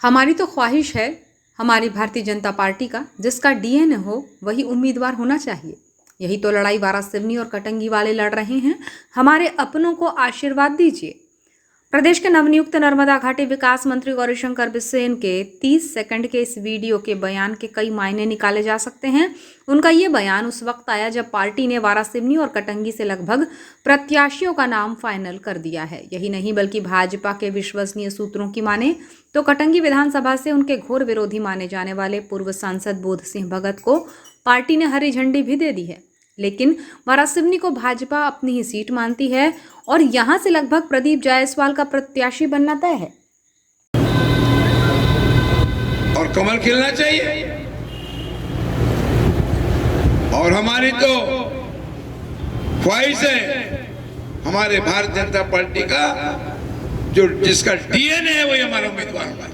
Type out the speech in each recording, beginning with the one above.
हमारी तो ख्वाहिश है हमारी भारतीय जनता पार्टी का जिसका डीएनए हो वही उम्मीदवार होना चाहिए। यही तो लड़ाई वारासिवनी और कटंगी वाले लड़ रहे हैं। हमारे अपनों को आशीर्वाद दीजिए। प्रदेश के नवनियुक्त नर्मदा घाटी विकास मंत्री गौरीशंकर बिसेन के 30 सेकंड के इस वीडियो के बयान के कई मायने निकाले जा सकते हैं। उनका ये बयान उस वक्त आया जब पार्टी ने वारासिवनी और कटंगी से लगभग प्रत्याशियों का नाम फाइनल कर दिया है। यही नहीं बल्कि भाजपा के विश्वसनीय सूत्रों की माने तो कटंगी विधानसभा से उनके घोर विरोधी माने जाने वाले पूर्व सांसद बोध सिंह भगत को पार्टी ने हरी झंडी भी दे दी है। लेकिन वारासिवनी को भाजपा अपनी ही सीट मानती है और यहां से लगभग प्रदीप जायसवाल का प्रत्याशी बनना तय है। और कमल खिलना चाहिए। और हमारी तो ख्वाहिश है हमारे भारतीय जनता पार्टी का जो जिसका डीएनए है वही हमारा उम्मीदवार होगा।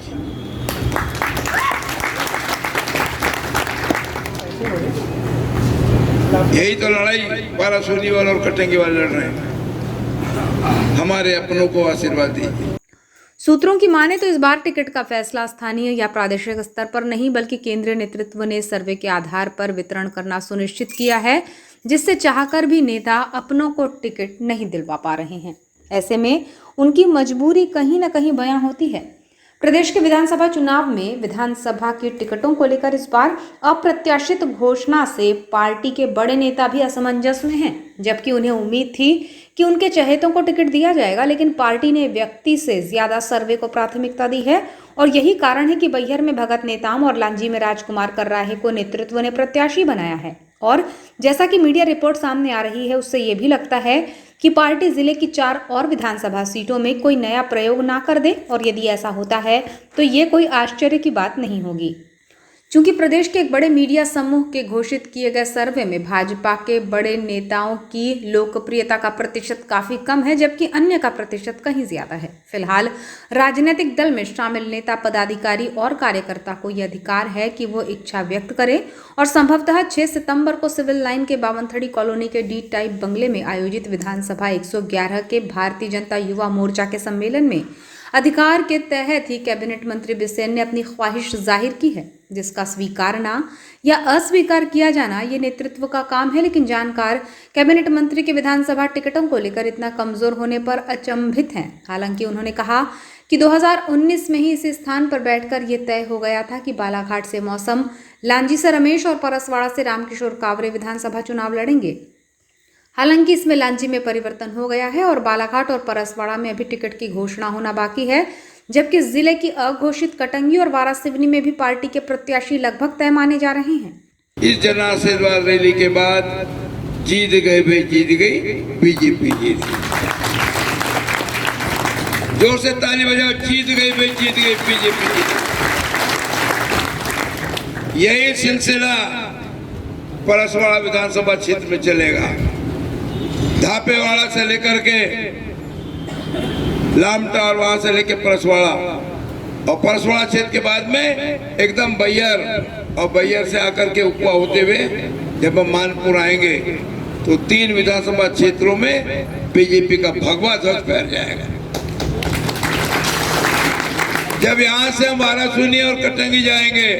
यही तो लड़ाई वारासिवनी वाले और कटंगी वाले लड़ रहे हैं। हमारे अपनों को आशीर्वाद दीजिए। सूत्रों की माने तो इस बार टिकट का फैसला स्थानीय या प्रादेशिक स्तर पर नहीं बल्कि केंद्रीय नेतृत्व ने सर्वे के आधार पर वितरण करना सुनिश्चित किया है, जिससे चाहकर भी नेता अपनों को टिकट नहीं दिलवा पा रहे हैं। ऐसे में उनकी मजबूरी कहीं न कहीं बयां होती है। प्रदेश के विधानसभा चुनाव में विधानसभा की टिकटों को लेकर इस बार अप्रत्याशित घोषणा से पार्टी के बड़े नेता भी असमंजस में हैं, जबकि उन्हें उम्मीद थी कि उनके चहेतों को टिकट दिया जाएगा। लेकिन पार्टी ने व्यक्ति से ज्यादा सर्वे को प्राथमिकता दी है और यही कारण है कि बैहर में भगत नेताम और लांजी में राजकुमार कर्राहे को नेतृत्व ने प्रत्याशी बनाया है। और जैसा कि मीडिया रिपोर्ट सामने आ रही है उससे ये भी लगता है कि पार्टी जिले की 4 और विधानसभा सीटों में कोई नया प्रयोग ना कर दे, और यदि ऐसा होता है तो ये कोई आश्चर्य की बात नहीं होगी। चूंकि प्रदेश के एक बड़े मीडिया समूह के घोषित किए गए सर्वे में भाजपा के बड़े नेताओं की लोकप्रियता का प्रतिशत काफी कम है, जबकि अन्य का प्रतिशत कहीं ज्यादा है। फिलहाल राजनीतिक दल में शामिल नेता, पदाधिकारी और कार्यकर्ता को यह अधिकार है कि वो इच्छा व्यक्त करे और संभवतः 6 सितंबर को सिविल लाइन के बावनथड़ी कॉलोनी के डी टाइप बंगले में आयोजित विधानसभा 111 के भारतीय जनता युवा मोर्चा के सम्मेलन में अधिकार के तहत ही कैबिनेट मंत्री बिसेन ने अपनी ख्वाहिश जाहिर की है, जिसका स्वीकारना या अस्वीकार किया जाना ये नेतृत्व का काम है। लेकिन जानकार कैबिनेट मंत्री के विधानसभा टिकटों को लेकर इतना कमजोर होने पर अचंभित हैं। हालांकि उन्होंने कहा कि 2019 में ही इस स्थान पर बैठकर यह तय हो गया था कि बालाघाट से मौसम, लांजी से रमेश और परसवाड़ा से रामकिशोर कावरे विधानसभा चुनाव लड़ेंगे। हालांकि इसमें लांजी में परिवर्तन हो गया है और बालाघाट और परसवाड़ा में अभी टिकट की घोषणा होना बाकी है, जबकि जिले की अघोषित कटंगी और वारासिवनी में भी पार्टी के प्रत्याशी लगभग तय माने जा रहे हैं। इस जन आशीर्वाद रैली के बाद जीत गए भाई, जीत गई बीजेपी, जीत गई। जोर से ताली बजाओ, जीत गई भाई, जीत गई बीजेपी, जीत गई। यही सिलसिला परसवाड़ा विधानसभा क्षेत्र में चलेगा। धापेवाड़ा से लेकर के लामटा और वहां से लेकर परसवाड़ा, और परसवाड़ा क्षेत्र के बाद में एकदम बैहर, और बैहर से आकर के उपवा होते हुए जब हम मानपुर आएंगे तो 3 विधानसभा क्षेत्रों में बीजेपी का भगवा ध्वज फहर जाएगा। जब यहां से हम वारासिवनी और कटंगी जाएंगे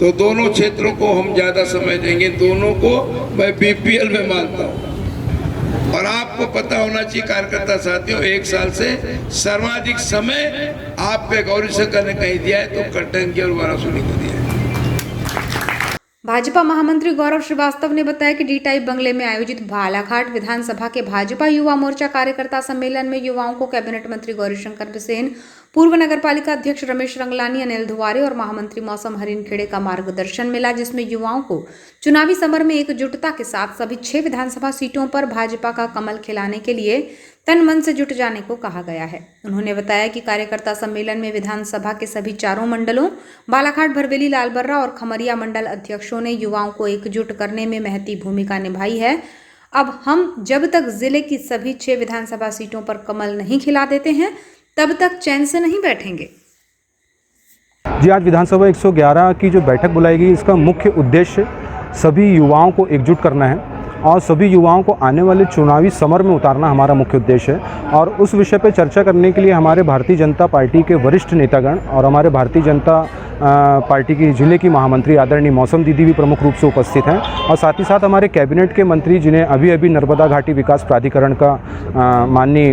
तो दोनों क्षेत्रों को हम ज्यादा समय देंगे। दोनों को मैं बीपीएल में मानता हूं। और आपको पता होना चाहिए कार्यकर्ता साथियों, 1 साल से सर्वाधिक समय आप पे गौरीशंकर ने कहीं दिया है तो कटंगी और वारासिवनी को दिया है। भाजपा महामंत्री गौरव श्रीवास्तव ने बताया कि डी टाइप बंगले में आयोजित बालाघाट विधानसभा के भाजपा युवा मोर्चा कार्यकर्ता सम्मेलन में युवाओं को कैबिनेट मंत्री गौरीशंकर बिसेन, पूर्व नगरपालिका अध्यक्ष रमेश रंगलानी, अनिल धुवारे और महामंत्री मौसम हरिनखेड़े का मार्गदर्शन मिला, जिसमें युवाओं को चुनावी समर में एकजुटता के साथ सभी 6 विधानसभा सीटों पर भाजपा का कमल खिलाने के लिए तन मन से जुट जाने को कहा गया है। उन्होंने बताया कि कार्यकर्ता सम्मेलन में विधानसभा के सभी 4 मंडलों बालाघाट, भरवेली, लालबर्रा और खमरिया मंडल अध्यक्षों ने युवाओं को एकजुट करने में महती भूमिका निभाई है। अब हम जब तक जिले की सभी 6 विधानसभा सीटों पर कमल नहीं खिला देते हैं तब तक चैन से नहीं बैठेंगे। जी, आज विधानसभा 111 की जो बैठक बुलाई गई, इसका मुख्य उद्देश्य सभी युवाओं को एकजुट करना है और सभी युवाओं को आने वाले चुनावी समर में उतारना हमारा मुख्य उद्देश्य है। और उस विषय पर चर्चा करने के लिए हमारे भारतीय जनता पार्टी के वरिष्ठ नेतागण और हमारे भारतीय जनता पार्टी की जिले की महामंत्री आदरणीय मौसम दीदी भी प्रमुख रूप से उपस्थित हैं, और साथ ही साथ हमारे कैबिनेट के मंत्री जिन्हें अभी अभी नर्मदा घाटी विकास प्राधिकरण का माननीय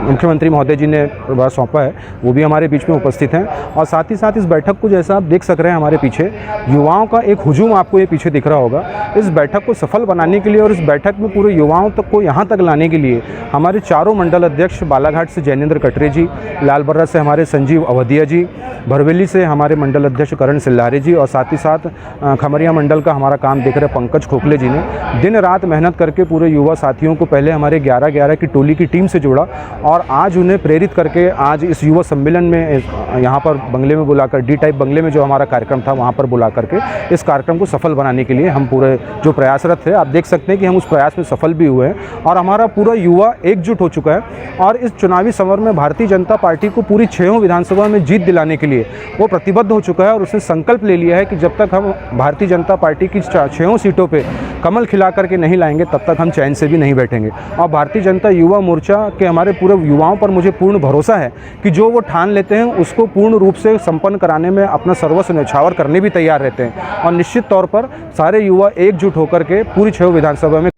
मुख्यमंत्री महोदय जी ने प्रभार सौंपा है, वो भी हमारे बीच में उपस्थित हैं। और साथ ही साथ इस बैठक को, जैसा आप देख सक रहे हैं हमारे पीछे, युवाओं का एक हुजूम आपको ये पीछे दिख रहा होगा। इस बैठक को सफल बनाने के लिए और इस बैठक में पूरे युवाओं तक को यहाँ तक लाने के लिए हमारे चारों मंडल अध्यक्ष, बालाघाट से जैनेंद्र कटरे जी, लालबर्रा से हमारे संजीव अवधिया जी, भरवेली से हमारे मंडल अध्यक्ष करण सिल्लारे जी, और साथ ही साथ खमरिया मंडल का हमारा काम देख रहे पंकज खोखले जी ने दिन रात मेहनत करके पूरे युवा साथियों को पहले हमारे 11-11 की टोली की टीम से जोड़ा, और आज उन्हें प्रेरित करके आज इस युवा सम्मेलन में यहाँ पर बंगले में बुलाकर, डी टाइप बंगले में जो हमारा कार्यक्रम था वहाँ पर बुला करके इस कार्यक्रम को सफल बनाने के लिए हम पूरे जो प्रयासरत थे, आप देख सकते हैं कि हम उस प्रयास में सफल भी हुए हैं और हमारा पूरा युवा एकजुट हो चुका है। और इस चुनावी समर में भारतीय जनता पार्टी को पूरी 6 विधानसभा में जीत दिलाने के लिए वो प्रतिबद्ध हो चुका है, और उसने संकल्प ले लिया है कि जब तक हम भारतीय जनता पार्टी की 6 सीटों पे कमल खिला करके नहीं लाएंगे तब तक हम चैन से भी नहीं बैठेंगे। और भारतीय जनता युवा मोर्चा के हमारे पूरे युवाओं पर मुझे पूर्ण भरोसा है कि जो वो ठान लेते हैं उसको पूर्ण रूप से संपन्न कराने में अपना सर्वस्व न्यौछावर करने भी तैयार रहते हैं, और निश्चित तौर पर सारे युवा एकजुट होकर के पूरी 6 विधानसभा में